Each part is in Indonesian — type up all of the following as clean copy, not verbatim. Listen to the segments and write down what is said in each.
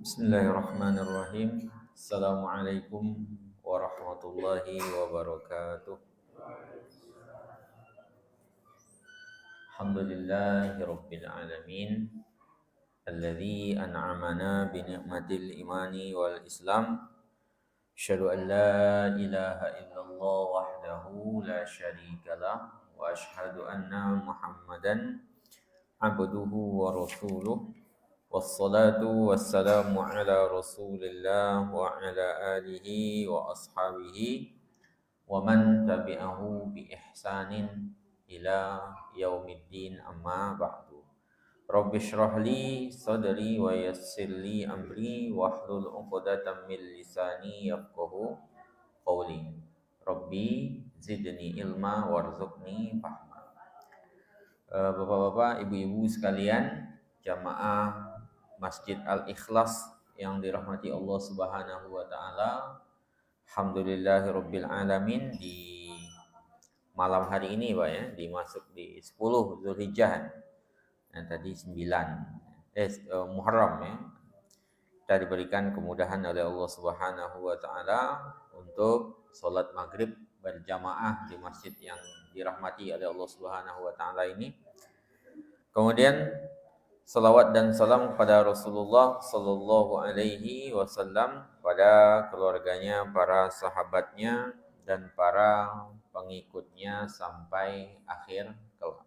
Bismillahirrahmanirrahim. Assalamualaikum warahmatullahi wabarakatuh. Alhamdulillahi rabbil alamin. Alladzi an'amana bi ni'matil imani wal islam. Asyhadu an la ilaha illallah wahdahu la syarikalah wa asyhadu anna Muhammadan abduhu wa rasuluh. Wassalatu wassalamu ala rasulillah wa ala alihi wa ashabihi wa man tabi'ahu bi ihsanin ila yaumiddin amma ba'du. Rabbi shrah li sadri wa yassir li amri wahlul 'uqdatam min lisani yafqahu qawli. Rabbi zidni ilma warzuqni fahma. Bapak-bapak, ibu-ibu sekalian, jamaah Masjid Al-Ikhlas yang dirahmati Allah Subhanahu wa taala. Alhamdulillahirabbil alamin, di malam hari ini Pak ya, dimasuk di 10 Zulhijjah. Nah, tadi 9 Muharram ya. Kita diberikan kemudahan oleh Allah Subhanahu wa taala untuk salat maghrib berjamaah di masjid yang dirahmati oleh Allah Subhanahu wa taala ini. Kemudian salawat dan salam kepada Rasulullah sallallahu alaihi wasallam, pada keluarganya, para sahabatnya, dan para pengikutnya sampai akhir kelak.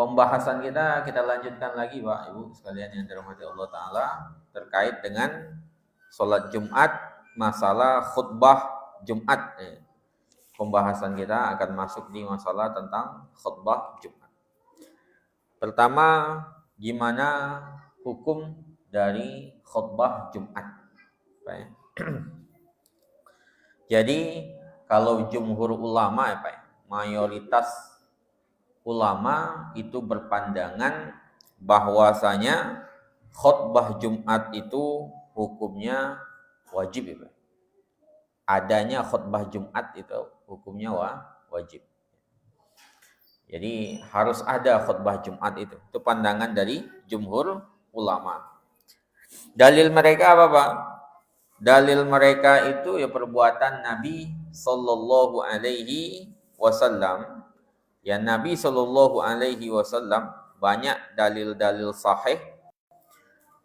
Pembahasan kita lanjutkan lagi Pak Ibu sekalian yang dirahmati Allah Ta'ala, terkait dengan sholat Jumat, masalah khutbah Jumat. Pembahasan kita akan masuk di masalah tentang khutbah Jumat. Pertama, gimana hukum dari khutbah Jumat? Jadi, kalau jumhur ulama ya Pak, mayoritas ulama itu berpandangan bahwasanya khutbah Jumat itu hukumnya wajib ya Pak. Adanya khutbah Jumat itu hukumnya wajib. Jadi harus ada khutbah Jumat itu. Itu pandangan dari jumhur ulama. Dalil mereka apa Pak? Dalil mereka itu ya perbuatan Nabi sallallahu alaihi wasallam. Ya, Nabi sallallahu alaihi wasallam banyak dalil-dalil sahih,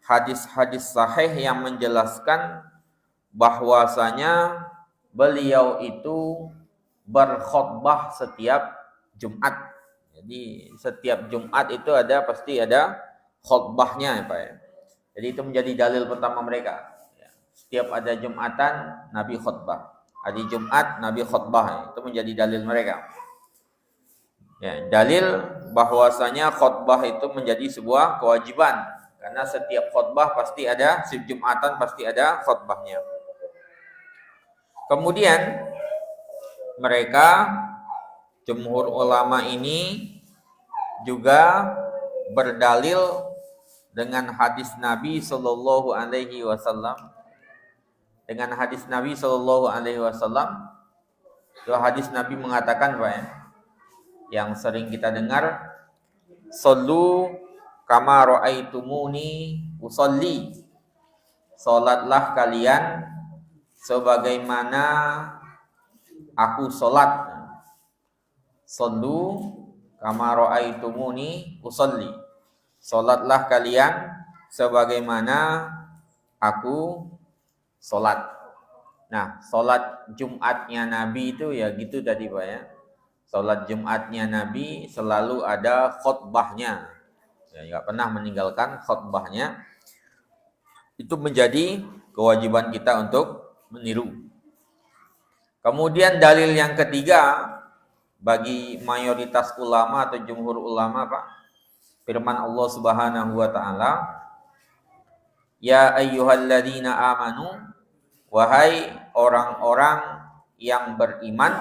hadis-hadis sahih yang menjelaskan bahwasanya beliau itu berkhutbah setiap Jumat. Jadi setiap Jumat itu pasti ada khutbahnya ya Pak ya. Jadi itu menjadi dalil pertama mereka. Setiap ada Jumatan Nabi khutbah. Hari Jumat Nabi khutbah. Itu menjadi dalil mereka. Ya, dalil bahwasanya khutbah itu menjadi sebuah kewajiban, karena setiap khutbah pasti ada, setiap Jumatan pasti ada khutbahnya. Kemudian mereka jumhur ulama ini juga berdalil dengan hadis Nabi sallallahu alaihi wasallam. Dengan hadis Nabi sallallahu alaihi wasallam, itu hadis Nabi mengatakan Pak ya, yang sering kita dengar, "Shallu kama raaitumuni usolli." Salatlah kalian sebagaimana aku salat. Shallu kama raaitumuni usolli. Salatlah kalian sebagaimana aku salat. Nah, salat Jumatnya Nabi itu ya gitu tadi Pak ya. Salat Jumatnya Nabi selalu ada khutbahnya. Ya, enggak pernah meninggalkan khutbahnya. Itu menjadi kewajiban kita untuk meniru. Kemudian dalil yang ketiga bagi mayoritas ulama atau jumhur ulama Pak, firman Allah Subhanahu wa taala, "Ya ayyuhalladzina amanu," wahai orang-orang yang beriman,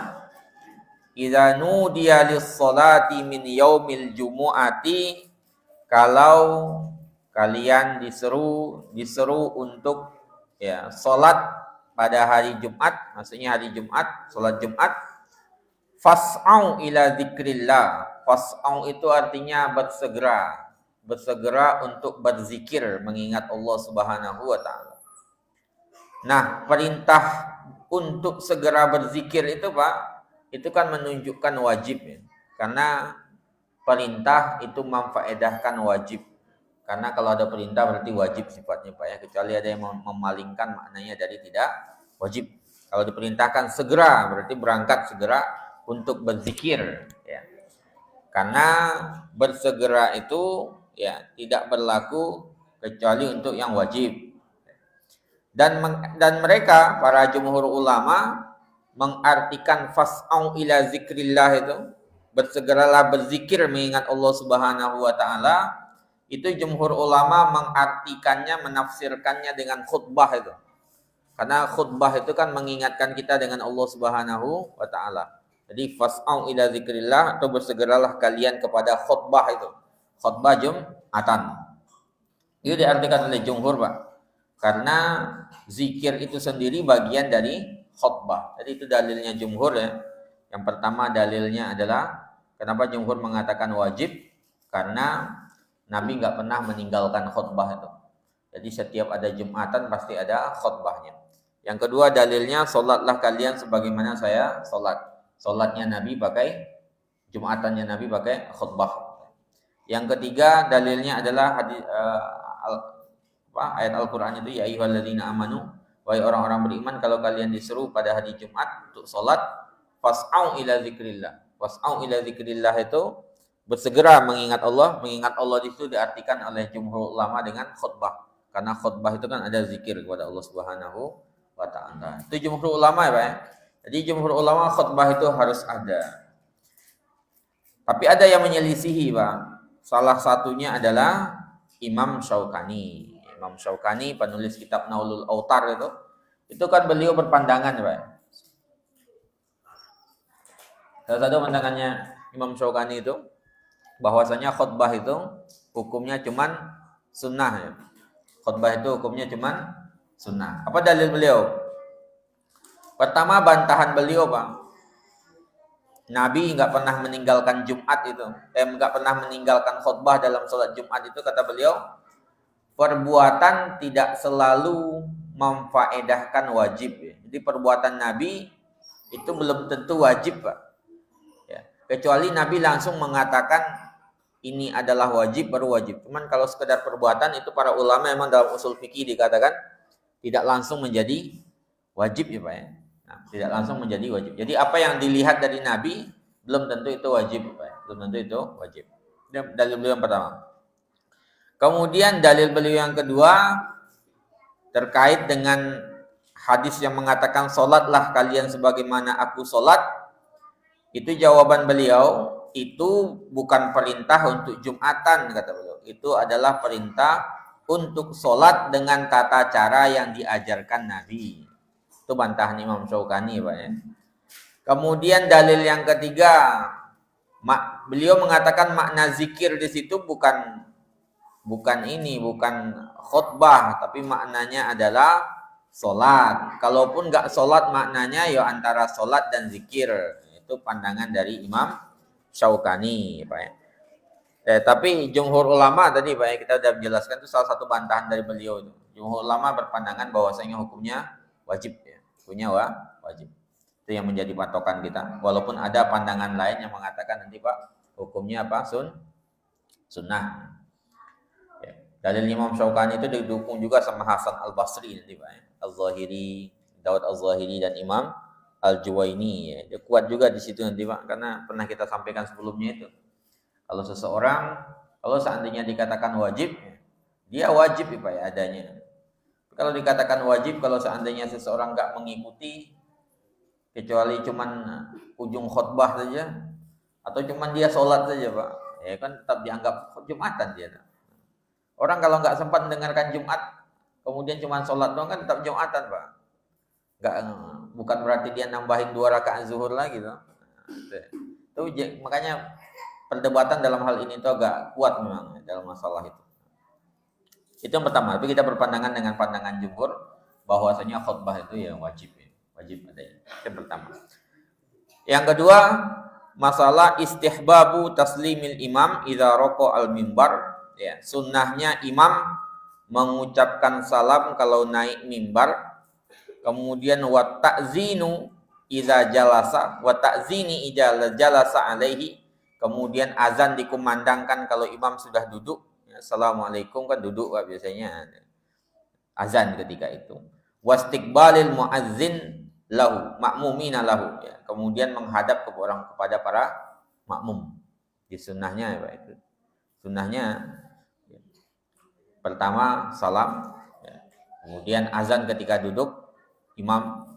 "idza nudiya lis-sholati min yaumil jumu'ati," kalau kalian diseru untuk ya salat pada hari Jumat, maksudnya hari Jumat, salat Jumat, fas'au ila dzikrillah. Fas'au itu artinya bersegera. bersegera untuk berzikir mengingat Allah Subhanahu wa taala. Nah, perintah untuk segera berzikir itu Pak, itu kan menunjukkan wajib ya. Karena perintah itu memfaedahkan wajib. Karena kalau ada perintah berarti wajib sifatnya Pak ya, kecuali ada yang memalingkan maknanya dari tidak wajib. Kalau diperintahkan segera berarti berangkat segera untuk berzikir ya. Karena bersegera itu ya tidak berlaku kecuali untuk yang wajib. Dan mereka para jumhur ulama mengartikan fas'au ila zikrillah itu, bersegeralah berzikir mengingat Allah Subhanahu wa taala, itu jumhur ulama mengartikannya, menafsirkannya dengan khutbah itu. Karena khutbah itu kan mengingatkan kita dengan Allah Subhanahu wa taala. Jadi fas'au ila zikrillah, atau bersegeralah kalian kepada khutbah itu. Khutbah Jumatan. Itu diartikan oleh jumhur, Pak. Karena zikir itu sendiri bagian dari khutbah. Jadi itu dalilnya jumhur ya. Yang pertama dalilnya adalah kenapa jumhur mengatakan wajib? Karena Nabi nggak pernah meninggalkan khutbah itu. Jadi setiap ada Jumatan pasti ada khutbahnya. Yang kedua dalilnya, solatlah kalian sebagaimana saya solat. Solatnya Nabi pakai, Jumatannya Nabi pakai khutbah. Yang ketiga dalilnya adalah hadis ayat Al-Quran itu, ya ayyuhalladzina amanu, wahai orang-orang beriman, kalau kalian diseru pada hari Jumat untuk solat, fas'au ila zikrillah. Fas'au ila zikrillah itu bersegera mengingat Allah. Mengingat Allah itu diartikan oleh jumhur ulama dengan khutbah. Karena khutbah itu kan ada zikir kepada Allah Subhanahu wa ta'ala. Itu jumhur ulama ya Pak ya. Jadi jumhur ulama khutbah itu harus ada. Tapi ada yang menyelisihi Pak. Salah satunya adalah Imam Syaukani. Imam Syaukani penulis kitab Naulul Autar itu kan beliau berpandangan Pak. Salah satu pandangannya Imam Syaukani itu bahwasanya khutbah itu hukumnya cuman sunnah ya. Khutbah itu hukumnya cuman sunnah. Apa dalil beliau? Pertama bantahan beliau Pak. Nabi nggak pernah meninggalkan Jumat itu. Nggak pernah meninggalkan khutbah dalam sholat Jumat itu, kata beliau. Perbuatan tidak selalu memfaedahkan wajib. Ya. Jadi perbuatan Nabi itu belum tentu wajib Pak. Ya. Kecuali Nabi langsung mengatakan ini adalah wajib baru wajib. Cuman kalau sekedar perbuatan itu para ulama memang dalam usul fikih dikatakan tidak langsung menjadi wajib ya Pak ya. Nah, tidak langsung menjadi wajib. Jadi apa yang dilihat dari Nabi belum tentu itu wajib Pak ya. Belum tentu itu wajib. Dalil beliau yang pertama. Kemudian dalil beliau yang kedua terkait dengan hadis yang mengatakan solatlah kalian sebagaimana aku solat. Itu jawaban beliau, itu bukan perintah untuk Jumatan kata beliau. Itu adalah perintah untuk solat dengan tata cara yang diajarkan Nabi. Itu bantahan Imam Syaukani Pak ya. Kemudian dalil yang ketiga, beliau mengatakan makna zikir di situ bukan khutbah, tapi maknanya adalah solat. Kalaupun nggak solat maknanya ya antara solat dan zikir. Itu pandangan dari Imam Syaukani Pak ya. Tapi jumhur ulama tadi Pak ya, kita sudah menjelaskan itu salah satu bantahan dari beliau itu. Jumhur ulama berpandangan bahwasanya hukumnya wajib ya. Hukumnya wajib. Itu yang menjadi patokan kita. Walaupun ada pandangan lain yang mengatakan nanti Pak hukumnya apa? Sunnah. Ya. Dalil Imam Syaukani itu didukung juga sama Hasan Al-Basri nanti Pak ya. Al-Zahiri, Daud Al-Zahiri dan Imam Al-Juwaini ya. Dia kuat juga di situ nanti Pak, karena pernah kita sampaikan sebelumnya itu. Kalau seseorang, kalau seandainya dikatakan wajib, dia wajib ya Pak ya adanya. Kalau dikatakan wajib, kalau seandainya seseorang nggak mengikuti, kecuali cuman ujung khutbah saja, atau cuman dia sholat saja Pak, ya kan tetap dianggap Jumatan dia. Orang kalau nggak sempat mendengarkan Jumat, kemudian cuman sholat doang kan tetap Jumatan Pak. Bukan berarti dia nambahin 2 rakaat zuhur lagi tuh. Itu makanya perdebatan dalam hal ini tuh agak kuat memang dalam masalah itu. Itu yang pertama. Tapi kita berpandangan dengan pandangan jumhur bahwasanya khutbah itu ya wajib adanya. Itu yang pertama. Yang kedua, masalah istihbabu taslimil imam idza raqa al mimbar Ya, sunnahnya imam mengucapkan salam kalau naik mimbar. Kemudian wa ta'zinu idza jalasa wa ta'zini idza jalasa alaihi. Kemudian azan dikumandangkan kalau imam sudah duduk. Ya, Assalamualaikum kan duduk Pak, biasanya. Azan ketika itu. Wastiqbalil muazzin lahu ma'mumina lahu. Ya, kemudian menghadap kepada para makmum. Di sunnahnya ya Pak itu. Sunnahnya ya, pertama salam, ya. Kemudian azan ketika duduk, imam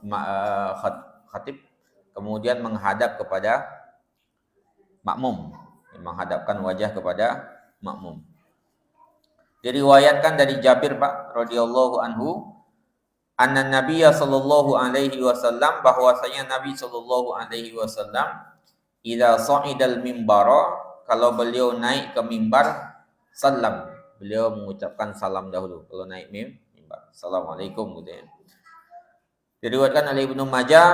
khatib, kemudian menghadap kepada makmum, menghadapkan wajah kepada makmum. Diriwayatkan dari Jabir Pak radhiyallahu anhu, anna Nabiyya sallallahu alaihi wasallam, bahwasanya Nabi sallallahu alaihi wasallam idza sa'idal mimbara, kalau beliau naik ke mimbar, salam, beliau mengucapkan salam dahulu kalau naik mimbar. Assalamualaikum gitu ya. Diriwayatkan oleh Ibnu Majah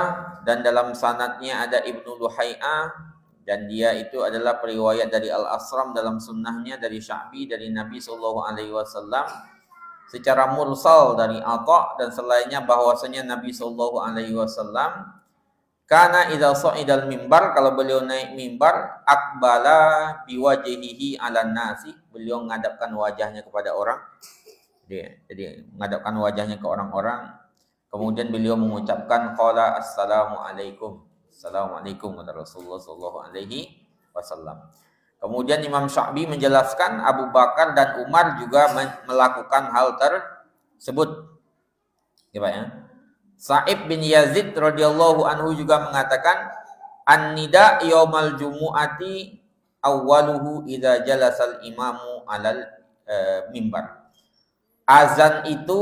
dan dalam sanadnya ada Ibnu Luhai'ah, dan dia itu adalah periwayat dari Al-Asram dalam sunnahnya dari Sya'bi dari Nabi sallallahu alaihi wasallam secara mursal dari Atha dan selainnya, bahwasanya Nabi sallallahu alaihi wasallam kana idza sa'idal mimbar, kalau beliau naik mimbar, aqbala biwajhihi 'alan nasi, beliau menghadapkan wajahnya kepada orang. Jadi menghadapkan wajahnya ke orang-orang. Kemudian beliau mengucapkan qala assalamualaikum. Assalamualaikum kata Rasulullah sallallahu alaihi wasallam. Kemudian Imam Sya'bi menjelaskan Abu Bakar dan Umar juga melakukan hal tersebut. Ya Pak ya. Sa'ib bin Yazid radhiyallahu anhu juga mengatakan an-nida yaumal jumu'ati awwaluhu idza jalasal imamu alal mimbar. Azan itu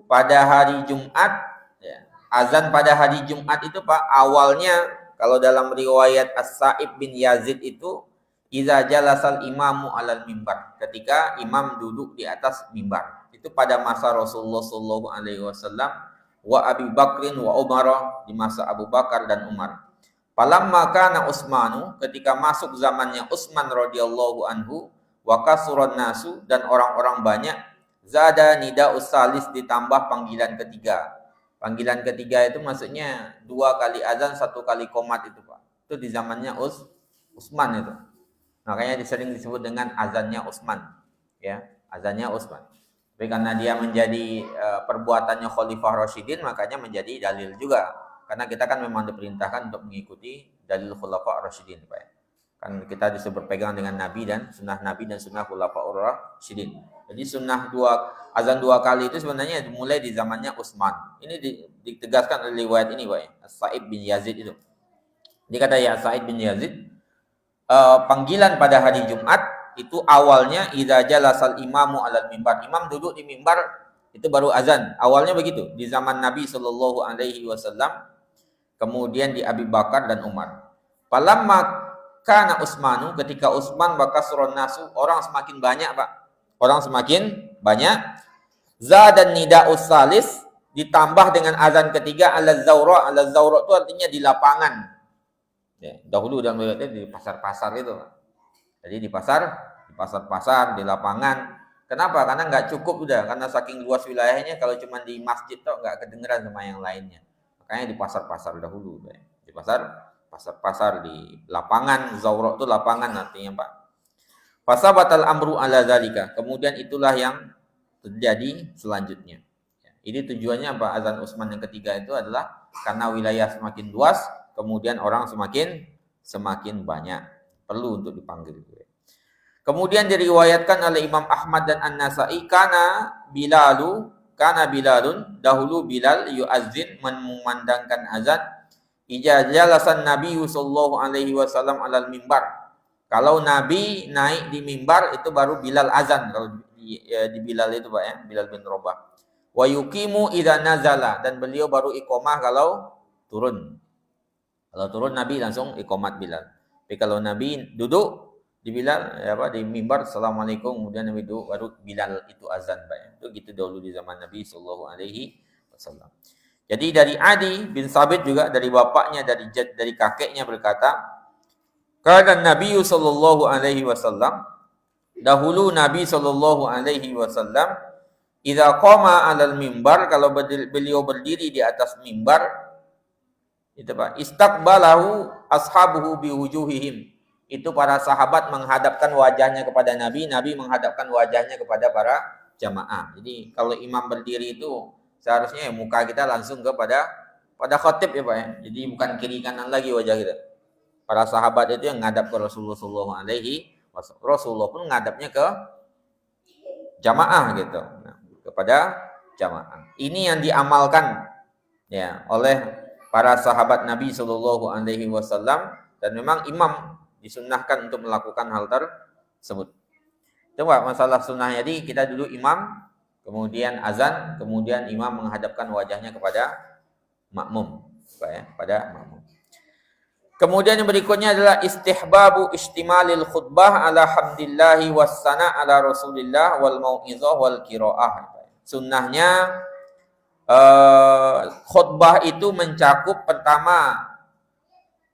pada hari Jumat, ya. Azan pada hari Jumat itu Pak, awalnya kalau dalam riwayat As-Sa'ib bin Yazid itu idza jalasal imamu alal mimbar, ketika imam duduk di atas mimbar. Itu pada masa Rasulullah sallallahu alaihi wasallam wa Abi Bakrin wa Umar, di masa Abu Bakar dan Umar. Falamma kana Utsmanu, ketika masuk zamannya Utsman radhiyallahu anhu, wa kasuran nasu, dan orang-orang banyak, zada nida'us salis, ditambah panggilan ketiga. Panggilan ketiga itu maksudnya 2 kali azan 1 kali qomat itu Pak. Itu di zamannya Utsman itu. Makanya sering disebut dengan azannya Utsman, ya, azannya Utsman. Tapi karena dia menjadi perbuatannya Khalifah Rasyidin, makanya menjadi dalil juga. Karena kita kan memang diperintahkan untuk mengikuti dalil Khulafa Rasyidin, Pak. Kan kita disuruh berpegang dengan Nabi dan sunnah Khulafa Rasyidin. Jadi sunnah azan 2 kali itu sebenarnya dimulai di zamannya Utsman. Ini ditegaskan oleh riwayat ini, Pak. Sa'id bin Yazid itu. Dia kata ya Sa'id bin Yazid, panggilan pada hari Jumat itu awalnya idza jalasal imamu alal mimbar, imam duduk di mimbar itu baru azan. Awalnya begitu di zaman Nabi sallallahu alaihi wasallam, kemudian di Abi Bakar dan Umar. Falamma kana Utsmanu, ketika Utsman bakasron nasu, orang semakin banyak Pak. Orang semakin banyak. Zadan nida'us salis, ditambah dengan azan ketiga al-zawra. Al-zawra itu artinya di lapangan. Ya, dahulu dalam riwayatnya di pasar-pasar itu. Jadi di pasar-pasar, di lapangan. Kenapa? Karena nggak cukup udah, karena saking luas wilayahnya, kalau cuma di masjid tuh nggak kedengeran sama yang lainnya. Makanya di pasar-pasar dahulu, di pasar-pasar, di lapangan. Zawra itu lapangan artinya Pak. Fasabatal amru ala zalika. Kemudian itulah yang terjadi selanjutnya. Ini tujuannya apa? Azan Utsman yang ketiga itu adalah karena wilayah semakin luas, kemudian orang semakin banyak, perlu untuk dipanggil. Kemudian diriwayatkan oleh Imam Ahmad dan An-Nasa'i, kana Bilalun, dahulu Bilal yu'azzin, memandangkan azan, ija jalasan Nabi sallallahu alaihi wasallam alal mimbar. Kalau Nabi naik di mimbar itu baru Bilal azan, kalau di Bilal itu Pak ya, Bilal bin Rabah. Wa yuqimu idza nazala, dan beliau baru iqamah kalau turun. Kalau turun Nabi langsung iqamat Bilal. Tapi kalau Nabi duduk di Bilal di mimbar, assalamualaikum, kemudian Nabi duduk, baru Bilal itu azan Pak ya. Itu gitu dahulu di zaman Nabi sallallahu alaihi wasallam. Jadi dari Adi bin Sabit juga, dari bapaknya, dari kakeknya berkata, kana Nabi sallallahu alaihi wasallam, Dahulu Nabi sallallahu alaihi wasallam idza qama 'alal mimbar, kalau beliau berdiri di atas mimbar itu Pak, istaqbalahu ashabuhu biwujuhihim. Itu para sahabat menghadapkan wajahnya kepada Nabi, Nabi menghadapkan wajahnya kepada para jamaah. Jadi kalau imam berdiri itu seharusnya muka kita langsung kepada khatib ya Pak ya. Jadi bukan kiri kanan lagi wajah kita. Para sahabat itu yang ngadap ke Rasulullah sallallahu alaihi wasallam. Rasulullah pun ngadapnya ke jamaah gitu. Nah, kepada jamaah. Ini yang diamalkan ya oleh para sahabat Nabi sallallahu alaihi wasallam, dan memang imam disunnahkan untuk melakukan hal tersebut. Itu Pak, masalah sunnah. Jadi kita dulu imam, kemudian azan, kemudian imam menghadapkan wajahnya kepada makmum, Pak ya, pada makmum. Kemudian yang berikutnya adalah istihbabu istimalil khutbah ala hamdillahi wassana ala rasulillah wal mau'izah wal qiraah. Sunnahnya khutbah itu mencakup pertama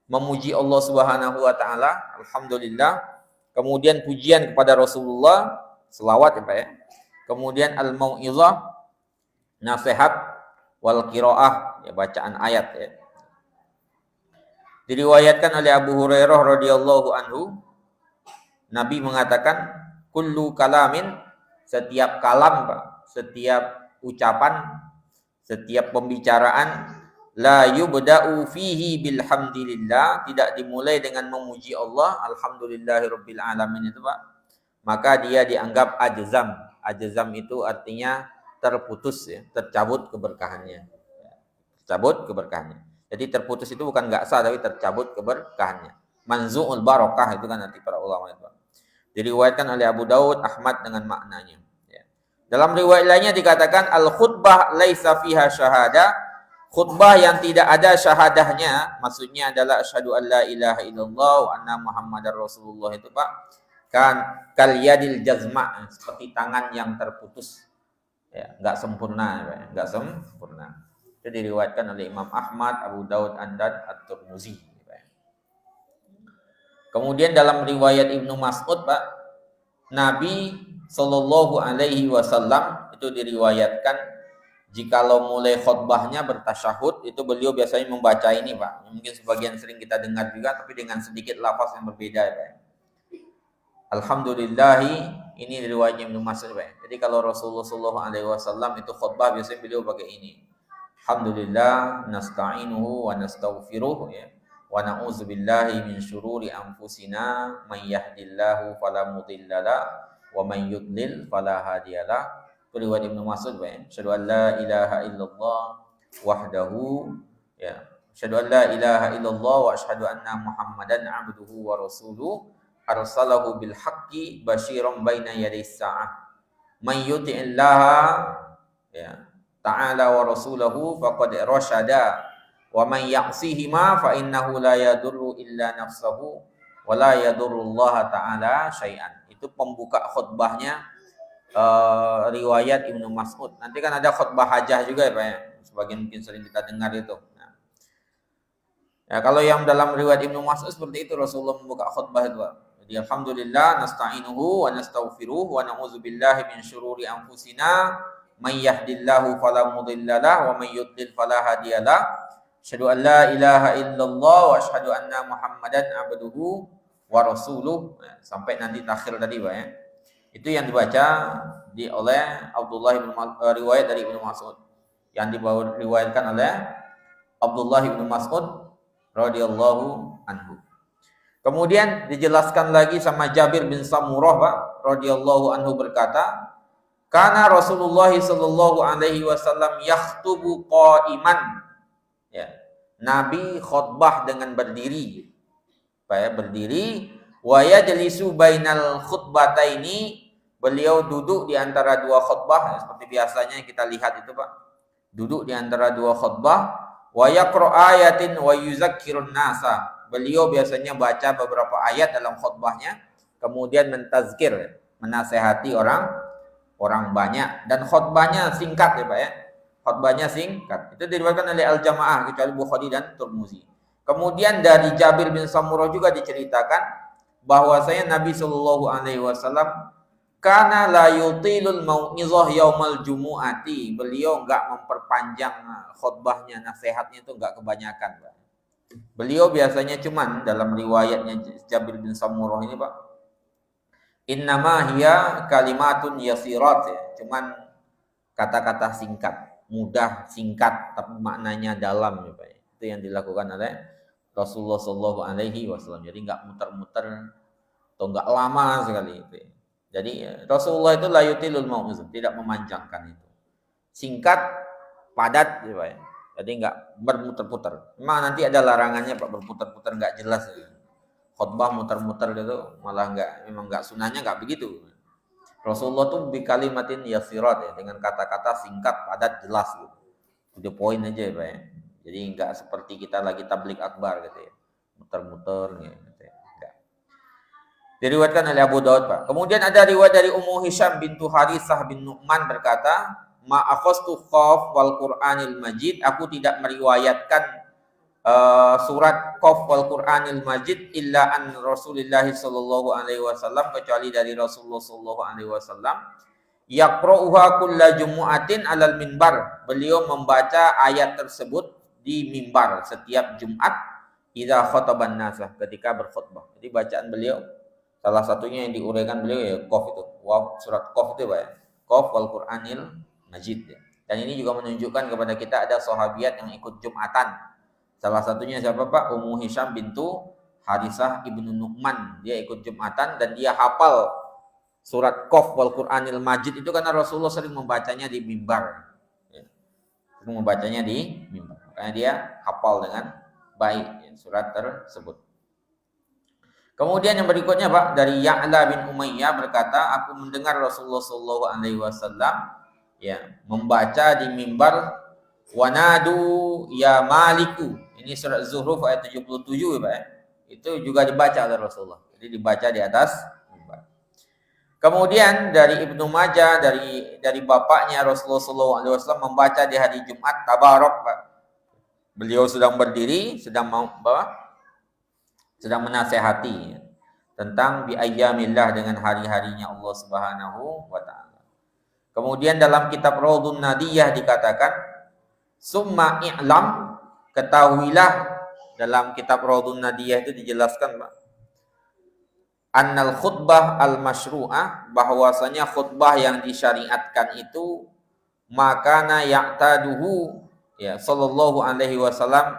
memuji Allah Subhanahu wa taala, alhamdulillah, kemudian pujian kepada Rasulullah, selawat ya Pak ya. Kemudian al mau'izah, nasihat, wal qiraah, ya bacaan ayat ya. Diriwayatkan oleh Abu Hurairah radhiyallahu anhu, Nabi mengatakan, kullu kalamin, setiap kalam Pak, setiap ucapan, setiap pembicaraan, la yubda'u fihi bilhamdilillah, tidak dimulai dengan memuji Allah, alhamdulillahirabbil alamin itu Pak, maka dia dianggap ajzam. Ajzam itu artinya terputus ya, tercabut keberkahannya. Tercabut keberkahannya. Jadi terputus itu bukan enggak sah, tapi tercabut keberkahannya. Manzu'ul barakah itu kan arti para ulama itu. Diriwayatkan oleh Abu Daud, Ahmad dengan maknanya. Ya. Dalam riwayat lainnya dikatakan al-khutbah laisa fiha syahada. Khutbah yang tidak ada syahadahnya, maksudnya adalah asyhadu an la ilaha illallah wa anna muhammadar rasulullah itu Pak. Kan kal yadil jazma, seperti tangan yang terputus. Ya, enggak sempurna ya, enggak sempurna. Itu diriwayatkan oleh Imam Ahmad, Abu Daud, dan At-Tirmizi. Kemudian dalam riwayat Ibnu Mas'ud Pak, Nabi sallallahu alaihi wasallam itu diriwayatkan jikalau mulai khutbahnya bertasyahud, itu beliau biasanya membaca ini Pak. Mungkin sebagian sering kita dengar juga, tapi dengan sedikit lafaz yang berbeda ya Pak. Alhamdulillahi, ini riwayatnya Ibnu Mas'ud Pak. Jadi kalau Rasulullah sallallahu alaihi wasallam itu khutbah biasanya beliau pakai ini. Alhamdulillah nasta'inuhu wa nastaghfiruh ya. Wa na'udzubillahi min syururi anfusina may yahdihillahu fala mudhillalah wa may yudlil fala hadiyalah. Riwayat Ibnu Mas'ud ya. Asyhadu an la ilaha illallah wahdahu ya. Asyhadu an la ilaha illallah wa asyhadu anna Muhammadan 'abduhu wa rasuluh arsalahu bil haqqi basyiran baina yadayis sa'ah. May yuti'illaha ya ta'ala wa rasulahu faqad rasyada wa man ya'sihima fa innahu la yadurru illa nafsahu wa la yadurru Allah ta'ala syai'an. Itu pembuka khutbahnya riwayat Ibnu Mas'ud. Nanti kan ada khutbah hajah juga ya Pak ya. Sebagian mungkin sering kita dengar itu. Nah. Ya, kalau yang dalam riwayat Ibnu Mas'ud seperti itu Rasulullah membuka khutbah itu Pak. Jadi alhamdulillah nasta'inuhu wa nastaghfiruh wa na'udzubillahi min syururi anfusina may yahdihillahu fala mudhillalah wa may yudlil fala hadiyalah. Asyhadu an la ilaha illallah wa asyhadu anna Muhammadan 'abduhu wa rasuluh. Sampai nanti takhir tadi Pak ya. Itu yang dibaca oleh Abdullah bin riwayat dari Ibnu Mas'ud. Yang diriwayatkan oleh Abdullah bin Mas'ud radhiyallahu anhu. Kemudian dijelaskan lagi sama Jabir bin Samurah Pak radhiyallahu anhu berkata, karena Rasulullah sallallahu alaihi wasallam yakhtubu qa'iman. Ya. Nabi khutbah dengan berdiri. Pak ya, berdiri wa yajlisu bainal khutbataini, beliau duduk di antara dua khutbah seperti biasanya kita lihat itu Pak. Duduk di antara dua khutbah wa yaqra ayatin wa yuzakkirun nasa. Beliau biasanya baca beberapa ayat dalam khutbahnya, kemudian mentazkir, menasehati orang banyak, dan khutbahnya singkat ya Pak ya. Khutbahnya singkat. Itu diriwayatkan oleh Al-Jamaah kecuali Bukhari dan Tirmizi. Kemudian dari Jabir bin Samurah juga diceritakan bahwasanya Nabi Shallallahu alaihi wasallam Kana la yutilul mau'izah yaumal jumu'ati. Beliau enggak memperpanjang khutbahnya, nasihatnya itu enggak kebanyakan, Pak. Beliau biasanya cuman dalam riwayatnya Jabir bin Samurah ini, Pak, innama hiya kalimatun yasirat, ya. Cuman kata-kata singkat, mudah, singkat, tapi maknanya dalam, ya, Pak. Itu yang dilakukan oleh Rasulullah Shallallahu Alaihi Wasallam. Jadi nggak muter-muter atau nggak lama sekali itu. Jadi Rasulullah itu la yutilul mau'izah, tidak memanjangkan itu. Singkat, padat, ya, Pak. Jadi nggak berputar-putar. Memang nanti ada larangannya, Pak, berputar-putar nggak jelas. Ya. Khutbah muter-muter itu malah memang nggak sunahnya nggak begitu. Rasulullah tuh bi kalimatin yasirat, ya, dengan kata-kata singkat, padat, jelas gitu. To the point aja, ya, Pak. Ya. Jadi nggak seperti kita lagi tablik akbar gitu ya, muter-muter gitu ya. Enggak. Diriwayatkan oleh Abu Daud, Pak. Kemudian ada riwayat dari Ummu Hisham bintu Harithah bin Nu'man berkata, ma akhastu qaf wal Qur'anil Majid, aku tidak meriwayatkan surat Qaf wal Qur'anil Majid illa an Rasulullah sallallahu alaihi wasallam, kecuali dari Rasulullah sallallahu alaihi wasallam, yaqra'uha kulla jumu'atin alal minbar. Beliau membaca ayat tersebut di mimbar setiap Jumat idza khataban nasa, ketika berkhutbah. Jadi bacaan beliau salah satunya yang diuraikan beliau ya Qaf itu. Wow, surat Qaf itu, Pak. Qaf wal Qur'anil Majid. Dan ini juga menunjukkan kepada kita ada sahabiat yang ikut Jumatan. Salah satunya siapa, Pak? Ummu Hisham bintu Harithah ibnu Nu'man. Dia ikut Jumatan dan dia hafal surat Qaf wal Qur'anil Majid itu karena Rasulullah sering membacanya di mimbar. Sering membacanya di mimbar. Makanya dia hafal dengan baik surat tersebut. Kemudian yang berikutnya, Pak, dari Ya'la bin Umayyah berkata, aku mendengar Rasulullah sallallahu alaihi wasallam ya membaca di mimbar, wanadu ya maliku. Ini surat Zuhruf ayat 77, ya, Pak. Itu juga dibaca oleh Rasulullah. Jadi dibaca di atas mimbar. Kemudian dari Ibnu Majah, dari bapaknya Rasulullah sallallahu alaihi wasallam membaca di hari Jumat Tabarak, Pak. Beliau sedang berdiri, sedang menasehati tentang bi ayyamillah, dengan hari-harinya Allah Subhanahu wa taala. Kemudian dalam kitab Raudhun Nadiyah dikatakan, summa i'lam, ketahuilah, dalam kitab Raudhun Nadiyah itu dijelaskan, Pak, annal khutbah al-masyru'ah, bahwasanya khutbah yang disyariatkan itu makana ya'taduhu, ya, sallallahu alaihi wasallam,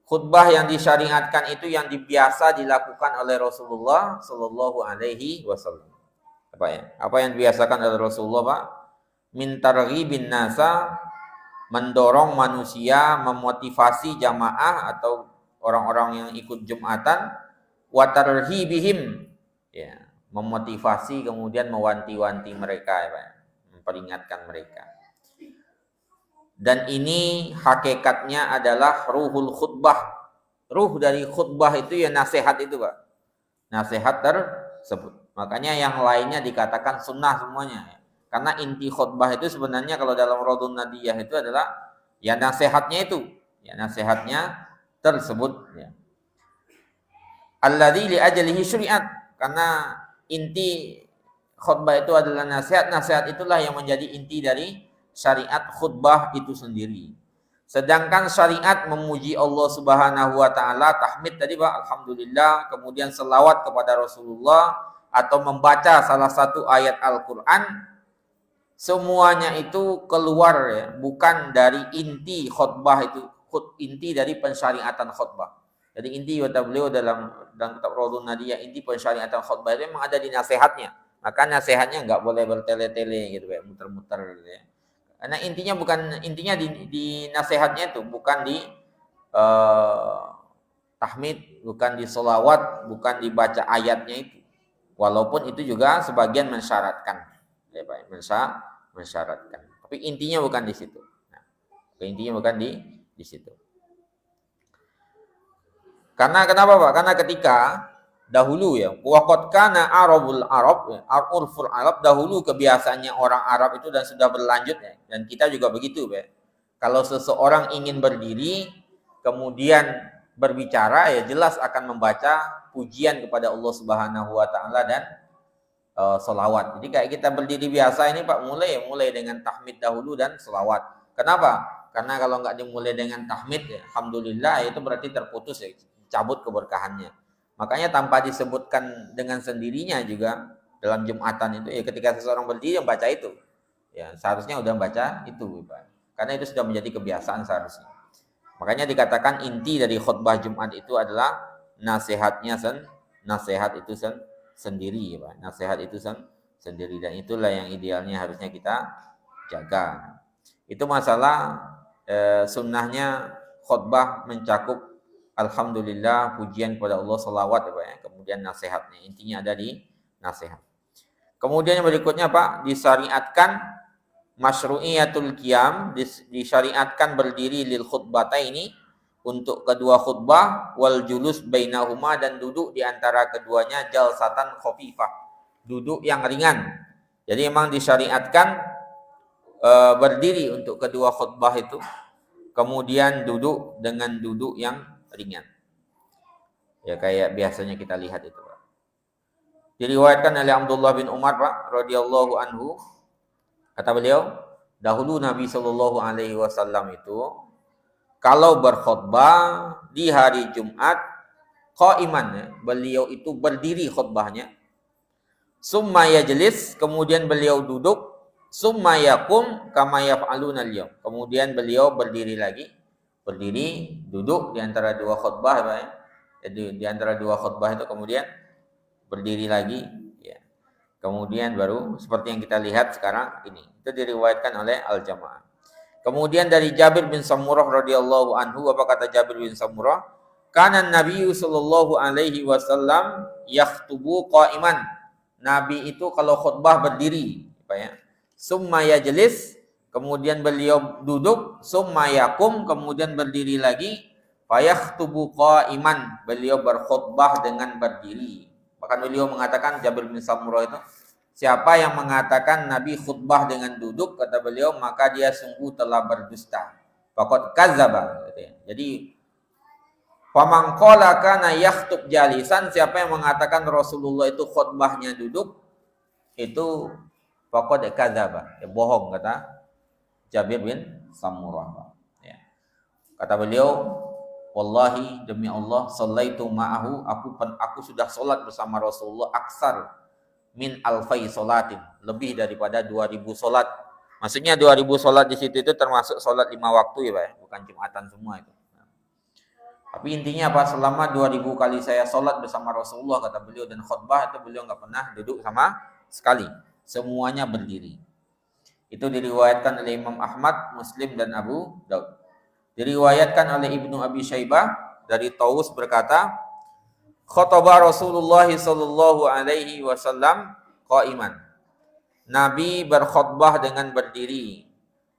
khutbah yang disyariatkan itu yang biasa dilakukan oleh Rasulullah sallallahu alaihi wasallam. Apa ya? Apa yang dibiasakan oleh Rasulullah, Pak? Min targhibin nasa, mendorong manusia, memotivasi jamaah atau orang-orang yang ikut Jumatan, wa tarhibihim, ya, memotivasi kemudian mewanti-wanti mereka, ya, Pak, memperingatkan mereka. Dan ini hakikatnya adalah ruhul khutbah. Ruh dari khutbah itu ya nasihat itu, Pak. Nasihat tersebut. Makanya yang lainnya dikatakan sunnah semuanya. Karena inti khutbah itu sebenarnya kalau dalam Raudhun Nadiyah itu adalah ya nasihatnya itu. Ya nasihatnya tersebut. Ya. Alladzi li ajlihi syuri'at. Karena inti khutbah itu adalah nasihat. Nasihat itulah yang menjadi inti dari syariat khutbah itu sendiri. Sedangkan syariat memuji Allah Subhanahu wa taala, tahmid tadi, Pak, alhamdulillah, kemudian selawat kepada Rasulullah atau membaca salah satu ayat Al-Qur'an, semuanya itu keluar, ya, bukan dari inti khutbah itu, inti dari pensyariatan khutbah. Jadi inti kata beliau dalam kitab Raudhun Nadiyah, inti pensyariatan khutbah itu memang ada di nasihatnya. Maka nasihatnya enggak boleh bertele-tele gitu, kayak muter-muter gitu, ya. Karena intinya di nasihatnya itu bukan di tahmid, bukan di sholawat, bukan dibaca ayatnya itu. Walaupun itu juga sebagian mensyaratkan, ya, Pak, mensyaratkan. Tapi intinya bukan di situ. Nah, intinya bukan di situ. Karena kenapa, Pak? Karena ketika dahulu, ya, waqad kana arabul arab, ya, urful arab, dahulu kebiasaannya orang Arab itu dan sudah berlanjut, ya, dan kita juga begitu, ya. Kalau seseorang ingin berdiri kemudian berbicara, ya jelas akan membaca pujian kepada Allah Subhanahu wa taala dan solawat. Jadi kayak kita berdiri biasa ini Pak, mulai dengan tahmid dahulu dan solawat. Kenapa? Karena kalau nggak dimulai dengan tahmid, ya, alhamdulillah itu berarti terputus ya, cabut keberkahannya. Makanya tanpa disebutkan dengan sendirinya juga dalam Jumatan itu ya ketika seseorang berdiri yang baca itu. Ya, seharusnya udah baca itu, Pak. Karena itu sudah menjadi kebiasaan seharusnya. Makanya dikatakan inti dari khutbah Jumat itu adalah nasihatnya nasihat itu sendiri, Pak. Nasihat itu sendiri dan itulah yang idealnya harusnya kita jaga. Itu masalah sunnahnya khutbah mencakup alhamdulillah, pujian kepada Allah, salawat ya Pak ya. Kemudian nasihatnya, intinya ada di nasihat. Kemudian yang berikutnya Pak, disyariatkan masyru'iyatul qiyam, disyariatkan berdiri lil khutbataini untuk kedua khutbah, wal julus bainahuma, dan duduk di antara keduanya jalsatan khafifah, duduk yang ringan. Jadi memang disyariatkan berdiri untuk kedua khutbah itu, kemudian duduk dengan duduk yang ringan. Ya kayak biasanya kita lihat itu, Pak. Diriwayatkan oleh Abdullah bin Umar, Pak, radhiyallahu anhu, kata beliau, dahulu Nabi Shallallahu alaihi wasallam itu kalau berkhutbah di hari Jumat qaiman, ya, beliau itu berdiri khutbahnya. Summa yajlis, kemudian beliau duduk. Summa yakum kama yaf'aluna al-yawm. Kemudian beliau berdiri lagi, berdiri, duduk di antara dua khutbah, ya. Jadi di antara dua khutbah itu kemudian berdiri lagi, ya. Kemudian baru seperti yang kita lihat sekarang ini. Itu diriwayatkan oleh Al-Jamaah. Kemudian dari Jabir bin Samurah radhiyallahu anhu, apa kata Jabir bin Samurah? Kana Nabi sallallahu alaihi wasallam yakhtubu qa'iman. Nabi itu kalau khutbah berdiri, apa ya? Summa yajlis, kemudian beliau duduk, summa yakum, kemudian berdiri lagi, fayakhtubu qa'iman, beliau berkhutbah dengan berdiri. Bahkan beliau mengatakan, Jabir bin Samurah itu, siapa yang mengatakan Nabi khutbah dengan duduk, kata beliau, maka dia sungguh telah berdusta. Faqad kadzdzaba. Jadi faman qala kana yakhtub jalisan, siapa yang mengatakan Rasulullah itu khutbahnya duduk, itu faqad kadzdzaba, ya, bohong, kata Jabir bin Samurah. Ya. Kata beliau, wallahi, demi Allah, sallaitu ma'ahu, aku sudah sholat bersama Rasulullah aksar min alfai sholatin, lebih daripada 2000 sholat. Maksudnya 2000 sholat di situ itu termasuk sholat 5 waktu ya Pak, bukan Jumatan semua itu. Tapi intinya apa? Selama 2000 kali saya sholat bersama Rasulullah, kata beliau, dan khutbah itu beliau nggak pernah duduk sama sekali. Semuanya berdiri. Itu diriwayatkan oleh Imam Ahmad, Muslim, dan Abu Daud. Diriwayatkan oleh Ibnu Abi Syaibah dari Taus berkata, khutbah Rasulullah sallallahu alaihi wasallam qaiman. Nabi berkhutbah dengan berdiri.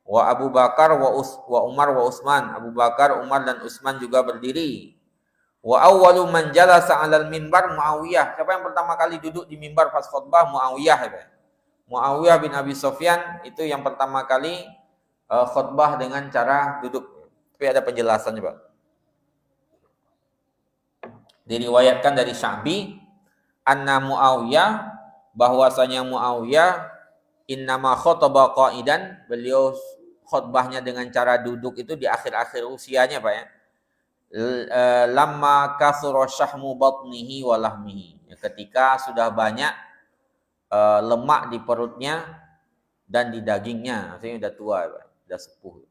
Wa Abu Bakar wa Umar wa Utsman. Abu Bakar, Umar, dan Utsman juga berdiri. Wa awwalu man jalasa 'alal minbar Muawiyah. Siapa yang pertama kali duduk di mimbar pas khutbah? Muawiyah, ya. Muawiyah bin Abi Sufyan itu yang pertama kali khutbah dengan cara duduk. Tapi ada penjelasannya, Pak. Diriwayatkan dari Sya'bi anna Muawiyah, bahwasanya Muawiyah innama khotaba qa'idan, beliau khutbahnya dengan cara duduk itu di akhir-akhir usianya, Pak ya. Lamma kasura syahmu batnihi wa lahmihi, ketika sudah banyak lemak di perutnya dan di dagingnya, artinya udah tua, Pak, udah sepuh.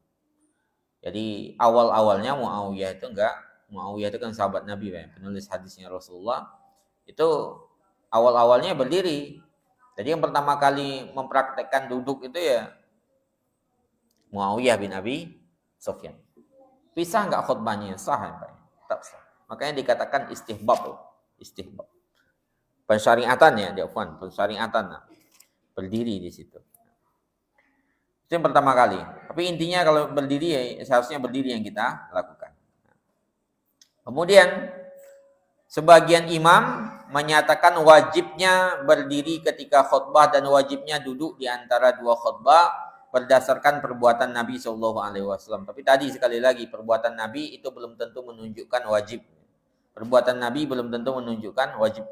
Jadi awal-awalnya Muawiyah itu kan sahabat Nabi, Pak, penulis hadisnya Rasulullah. Itu awal-awalnya berdiri. Jadi yang pertama kali mempraktekkan duduk itu ya Muawiyah bin Abi Sufyan. Bisa nggak khutbahnya? Sah, Pak. Tetap sah. Makanya dikatakan istihbab. Pensyariatan ya, pensyariatan. Berdiri di situ. Itu yang pertama kali. Tapi intinya kalau berdiri ya seharusnya berdiri yang kita lakukan. Kemudian sebagian imam menyatakan wajibnya berdiri ketika khutbah dan wajibnya duduk di antara dua khutbah berdasarkan perbuatan Nabi SAW. Tapi tadi sekali lagi, perbuatan Nabi itu belum tentu menunjukkan wajib. Perbuatan Nabi belum tentu menunjukkan wajib.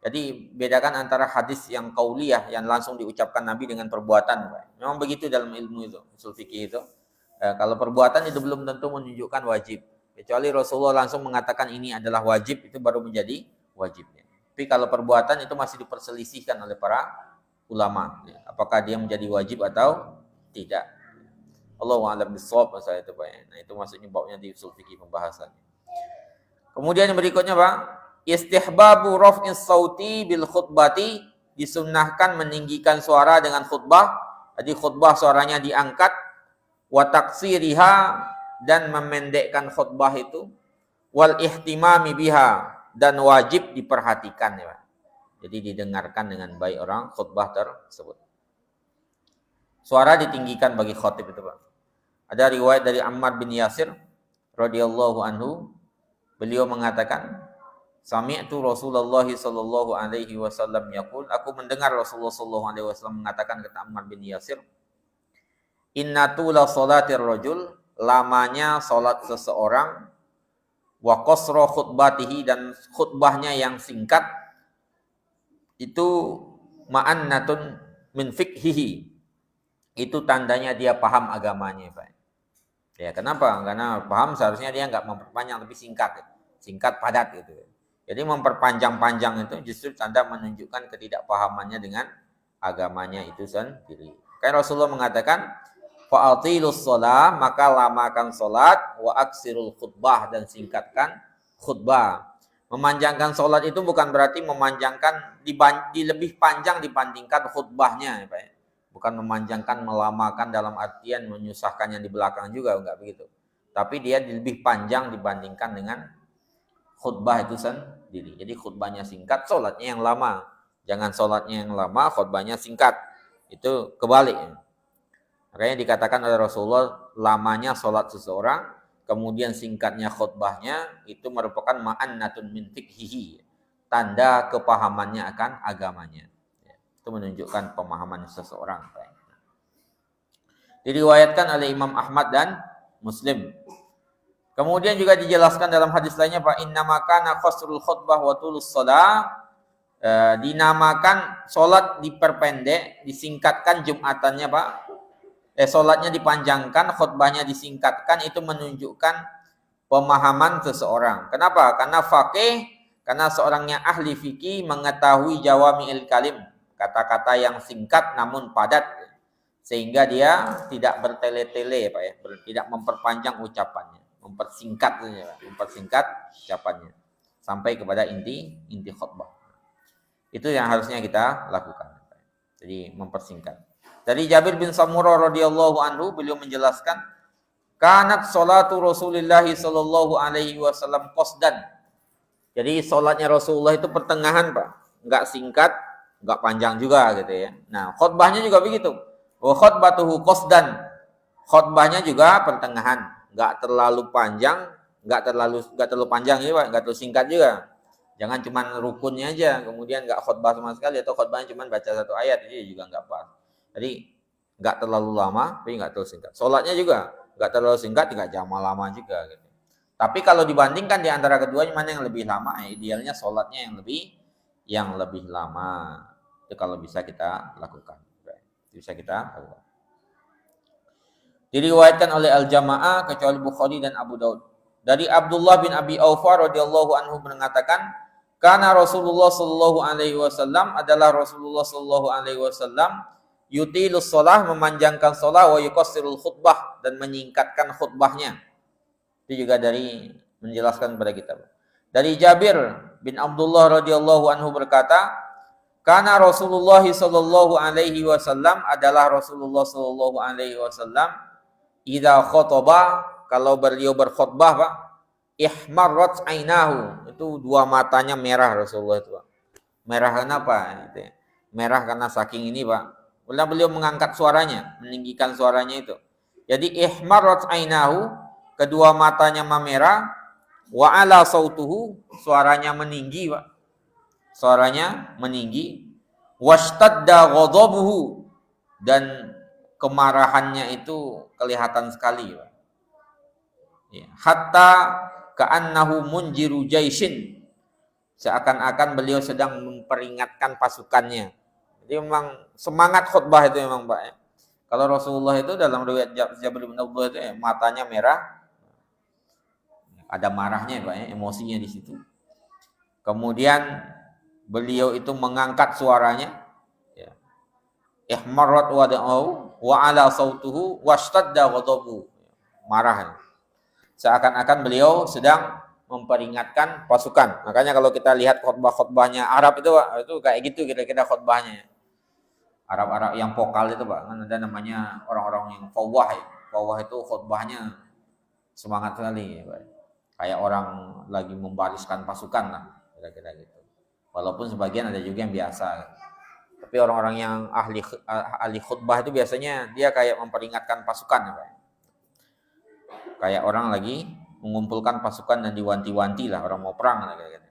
Jadi bedakan antara hadis yang qauliyah yang langsung diucapkan Nabi dengan perbuatan, Pak. Memang begitu dalam ilmu itu, usul fikih itu. Kalau perbuatan itu belum tentu menunjukkan wajib. Kecuali Rasulullah langsung mengatakan ini adalah wajib, itu baru menjadi wajibnya. Tapi kalau perbuatan itu masih diperselisihkan oleh para ulama, apakah dia menjadi wajib atau tidak. Allahu a'lam bishawab masalah itu, Pak. Nah, itu maksudnya babnya di usul fikih pembahasannya. Kemudian yang berikutnya, Pak, istihbabu raf'is sauti bil khutbati, disunnahkan meninggikan suara dengan khutbah. Jadi khutbah suaranya diangkat, wa taksiriha, dan memendekkan khutbah itu, wal ihtimami biha, dan wajib diperhatikan, ya Pak. Jadi didengarkan dengan baik orang khutbah tersebut. Suara ditinggikan bagi khatib itu, Pak. Ada riwayat dari Ammar bin Yasir radhiyallahu anhu, beliau mengatakan, sami'tu Rasulullah sallallahu alaihi wasallam yaqul, aku mendengar Rasulullah sallallahu alaihi wasallam mengatakan, kata Ammar bin Yasir, inna tula salatir rajul, lamanya salat seseorang, wa qasra khutbatihi, dan khutbahnya yang singkat, itu ma'annatun min fikhihi, itu tandanya dia paham agamanya, Pak. Ya, kenapa? Karena paham seharusnya dia nggak memperpanjang, tapi singkat, singkat padat gitu. Jadi memperpanjang-panjang itu justru tanda menunjukkan ketidakpahamannya dengan agamanya itu sendiri. Kayak Rasulullah mengatakan, fa'atilus shalah, maka lamakan salat, wa aksirul khutbah, dan singkatkan khutbah. Memanjangkan salat itu bukan berarti memanjangkan di lebih panjang dibandingkan khutbahnya, ya, Pak. Bukan memanjangkan, melamakan dalam artian menyusahkan yang di belakang juga, enggak begitu. Tapi dia lebih panjang dibandingkan dengan khutbah itu sendiri. Jadi khutbahnya singkat, sholatnya yang lama. Jangan sholatnya yang lama, khutbahnya singkat. Itu kebalik. Makanya dikatakan oleh Rasulullah, lamanya sholat seseorang, kemudian singkatnya khutbahnya, itu merupakan ma'annatun min fikhihi, tanda kepahamannya akan agamanya. Itu menunjukkan pemahaman seseorang. Diriwayatkan oleh Imam Ahmad dan Muslim. Kemudian juga dijelaskan dalam hadis lainnya, Pak, innama kana qasrul khutbah wa tulus shalah, dinamakan salat diperpendek, disingkatkan jumatannya, Pak. Salatnya dipanjangkan, khutbahnya disingkatkan, itu menunjukkan pemahaman seseorang. Kenapa? Karena faqih, karena seorangnya ahli fikih mengetahui jawami'il kalim, kata-kata yang singkat namun padat, sehingga dia tidak bertele-tele, Pak, ya, tidak memperpanjang ucapannya, mempersingkat ucapannya sampai kepada inti khutbah. Itu yang harusnya kita lakukan. Jadi mempersingkat. Dari Jabir bin Samurah radhiyallahu anhu, beliau menjelaskan, kanat salatu Rasulullah sallallahu alaihi wasallam qasdan. Jadi salatnya Rasulullah itu pertengahan, Pak, enggak singkat, enggak panjang juga gitu ya. Nah, khutbahnya juga begitu. Wa khutbatuhu qasdan. Khutbahnya juga pertengahan, enggak terlalu panjang, enggak terlalu panjang ya, Pak, enggak terlalu singkat juga. Jangan cuma rukunnya aja, kemudian enggak khutbah sama sekali, atau khutbahnya cuma baca satu ayat, itu juga enggak pas. Jadi enggak terlalu lama, tapi enggak terlalu singkat. Salatnya juga enggak terlalu singkat, enggak lama juga gitu. Tapi kalau dibandingkan di antara keduanya mana yang lebih lama, idealnya salatnya yang lebih lama. Itu kalau bisa kita lakukan. Bisa kita lakukan. Diriwayatkan oleh Al-Jamaah kecuali Bukhari dan Abu Daud. Dari Abdullah bin Abi Aufa radhiyallahu anhu mengatakan, karena Rasulullah sallallahu alaihi wasallam, adalah Rasulullah sallallahu alaihi wasallam, yutilus shalah, memanjangkan shalah, wa yuqassirul khutbah, dan menyingkatkan khutbahnya. Itu juga dari menjelaskan kepada kita. Dari Jabir bin Abdullah radhiyallahu anhu berkata, karena Rasulullah sallallahu alaihi wasallam, adalah Rasulullah sallallahu alaihi wasallam, idza khotobah, kalau beliau berkhutbah, Pak, ihmarrat ainahu, itu dua matanya merah Rasulullah itu, Pak. Merah kenapa? Merah karena saking ini, Pak. Lalu beliau mengangkat suaranya, meninggikan suaranya itu. Jadi ihmarrat ainahu, kedua matanya memerah, wa ala sautuhu, suaranya meninggi, Pak. Suaranya meninggi, washtadda ghadabuhu, dan kemarahannya itu kelihatan sekali, Pak. Ya, hatta ka'annahu munjiru jaisin, seakan-akan beliau sedang memperingatkan pasukannya. Jadi memang semangat khutbah itu memang Pak ya. Kalau Rasulullah itu dalam riwayat Jabir bin Abdullah itu matanya merah, ada marahnya Pak ya, emosinya di situ. Kemudian beliau itu mengangkat suaranya, ya. Ihmarat wada'u wa ala sautuhu washtadda ghadabu. Marah. Seakan-akan beliau sedang memperingatkan pasukan. Makanya kalau kita lihat khutbah-khutbahnya Arab itu Pak, itu kayak gitu kira-kira khutbahnya. Arab-Arab yang vokal itu Pak, kan ada namanya orang-orang yang fawwah ya. Fawwah itu khutbahnya semangat sekali ya Pak. Kayak orang lagi membariskan pasukan lah, kira-kira gitu. Walaupun sebagian ada juga yang biasa. Tapi orang-orang yang ahli khutbah itu biasanya dia kayak memperingatkan pasukan ya Pak. Kayak orang lagi mengumpulkan pasukan dan diwanti-wanti lah, orang mau perang lah kayak gitu.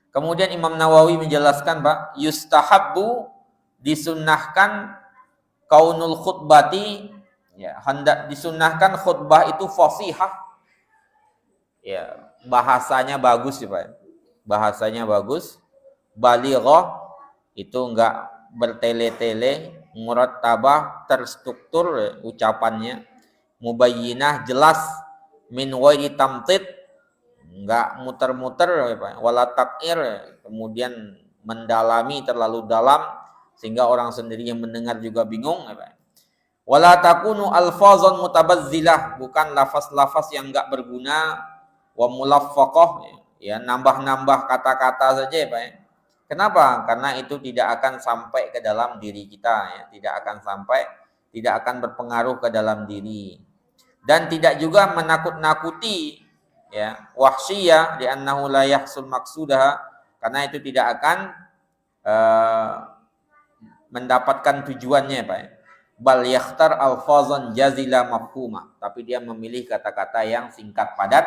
Kemudian Imam Nawawi menjelaskan Pak, yustahabbu disunnahkan kaunul khutbati, ya, hendak disunnahkan khutbah itu fasihah. Ya, bahasanya bagus ya Pak. Bahasanya bagus, balighah, itu enggak bertele-tele, murattabah, terstruktur ya, ucapannya, mubayyinah, jelas, min ghairi tamtid, enggak muter-muter ya Pak, wala takir, kemudian mendalami terlalu dalam sehingga orang sendiri yang mendengar juga bingung ya Pak. Wala takunu alfazan mutabazzilah, bukan lafaz-lafaz yang enggak berguna, wa mulaffaqah, ya nambah-nambah kata-kata saja ya Pak. Kenapa? Karena itu tidak akan sampai ke dalam diri kita ya, tidak akan berpengaruh ke dalam diri. Dan tidak juga menakut-nakuti ya, wahsyiyah di annahu la yahsul maqsudah, karena itu tidak akan mendapatkan tujuannya Pak. Bal yakhtar alfazan jazila mafhumah, tapi dia memilih kata-kata yang singkat padat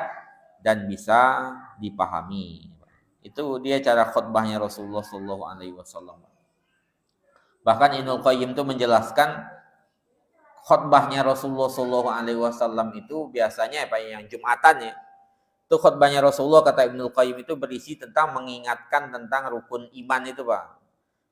dan bisa dipahami. Itu dia cara khutbahnya Rasulullah sallallahu alaihi wasallam. Bahkan Ibnu Qayyim itu menjelaskan khutbahnya Rasulullah sallallahu alaihi wasallam itu biasanya Pak yang Jumatan ya. Itu khutbahnya Rasulullah kata Ibnu Qayyim itu berisi tentang mengingatkan tentang rukun iman itu Pak.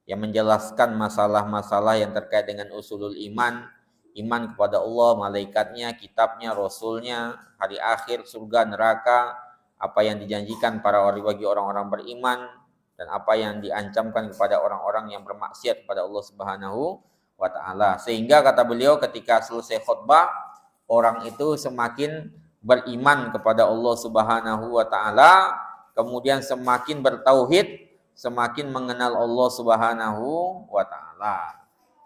Yang menjelaskan masalah-masalah yang terkait dengan usulul iman, iman kepada Allah, malaikatnya, kitabnya, rasulnya, hari akhir, surga, neraka, apa yang dijanjikan bagi orang-orang beriman, dan apa yang diancamkan kepada orang-orang yang bermaksiat kepada Allah Subhanahu wa ta'ala. Sehingga kata beliau ketika selesai khutbah, orang itu semakin beriman kepada Allah Subhanahu wa ta'ala, kemudian semakin bertauhid, semakin mengenal Allah Subhanahu wa ta'ala.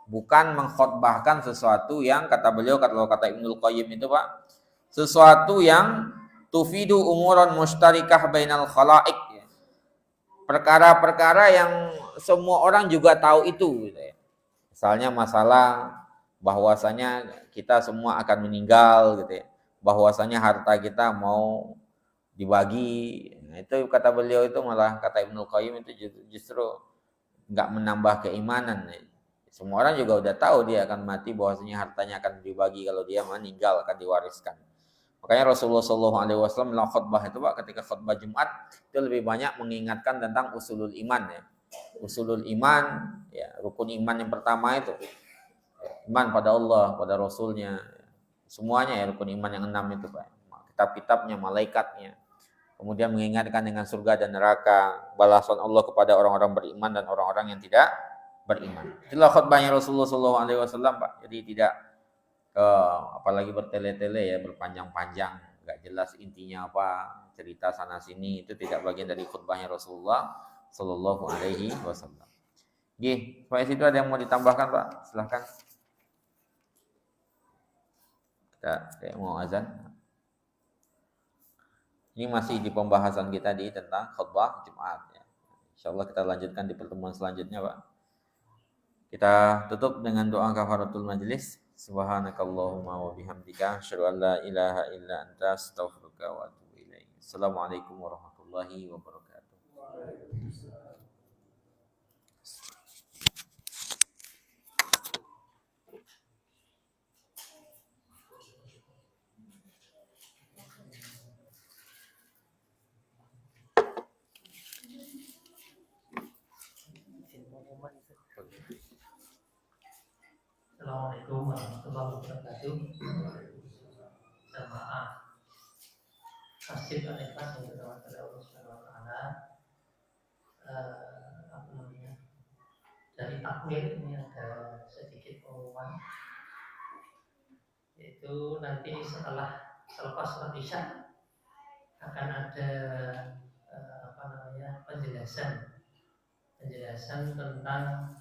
Bukan mengkhotbahkan sesuatu yang kata beliau, kalau kata Ibnu Qayyim itu Pak, sesuatu yang tufidu umuran mustarikah bainal khalaik, perkara-perkara yang semua orang juga tahu itu gitu ya. Misalnya masalah bahwasanya kita semua akan meninggal gitu ya, bahwasanya harta kita mau dibagi. Nah, itu kata beliau itu malah kata Ibnu Qayyim itu justru enggak menambah keimanan. Semua orang juga udah tahu dia akan mati, bahwasanya hartanya akan dibagi kalau dia meninggal, akan diwariskan. Makanya Rasulullah SAW dalam khutbah itu Pak, ketika khutbah Jumat itu lebih banyak mengingatkan tentang usulul iman ya. Usulul iman ya, rukun iman yang pertama itu iman pada Allah, pada Rasulnya, semuanya ya, rukun iman yang 6 itu Pak. Kitab-kitabnya, malaikatnya. Kemudian mengingatkan dengan surga dan neraka, balasan Allah kepada orang-orang beriman dan orang-orang yang tidak beriman. Itulah khutbahnya Rasulullah SAW Pak. Jadi tidak apalagi bertele-tele ya, berpanjang-panjang, nggak jelas intinya apa, cerita sana sini, itu tidak bagian dari khutbahnya Rasulullah Sallallahu Alaihi Wasallam. Gih, Pak situ ada yang mau ditambahkan Pak? Silahkan. Kita kayak mau azan. Ini masih di pembahasan kita tentang khutbah Jumat ya. Insyaallah kita lanjutkan di pertemuan selanjutnya Pak. Kita tutup dengan doa kafaratul majelis. Subhanakallahumma wa bihamdika asyhadu an la ilaha illa anta astaghfiruka wa atubu ilaik. Assalamualaikum warahmatullahi wabarakatuh. Assalamualaikum warahmatullahi wabarakatuh. Jamaah Masjid Al-Ikhlas yang dirahmati oleh Allah Subhanahu wa taala. Apa namanya? Dari takmir ini ada sedikit pengumuman, yaitu nanti selepas sholat Isya akan ada penjelasan tentang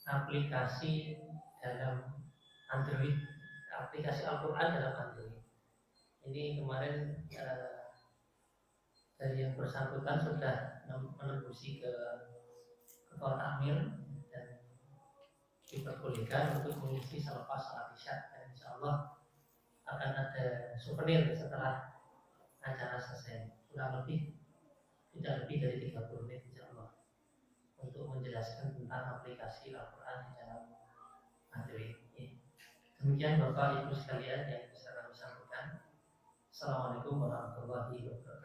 aplikasi dalam Android, aplikasi Al-Quran dalam Android. Ini kemarin dari yang bersangkutan sudah menembusi ke ketua takmir dan diperbolehkan untuk mengisi selepas sholat Isya, dan insya Allah akan ada souvenir setelah acara selesai, kurang lebih tidak lebih dari 30 menit insya Allah, untuk menjelaskan tentang aplikasi Al-Quran di dalam Android. Demikian Bapak Ibu sekalian yang bisa kami sampaikan. Assalamualaikum warahmatullahi wabarakatuh.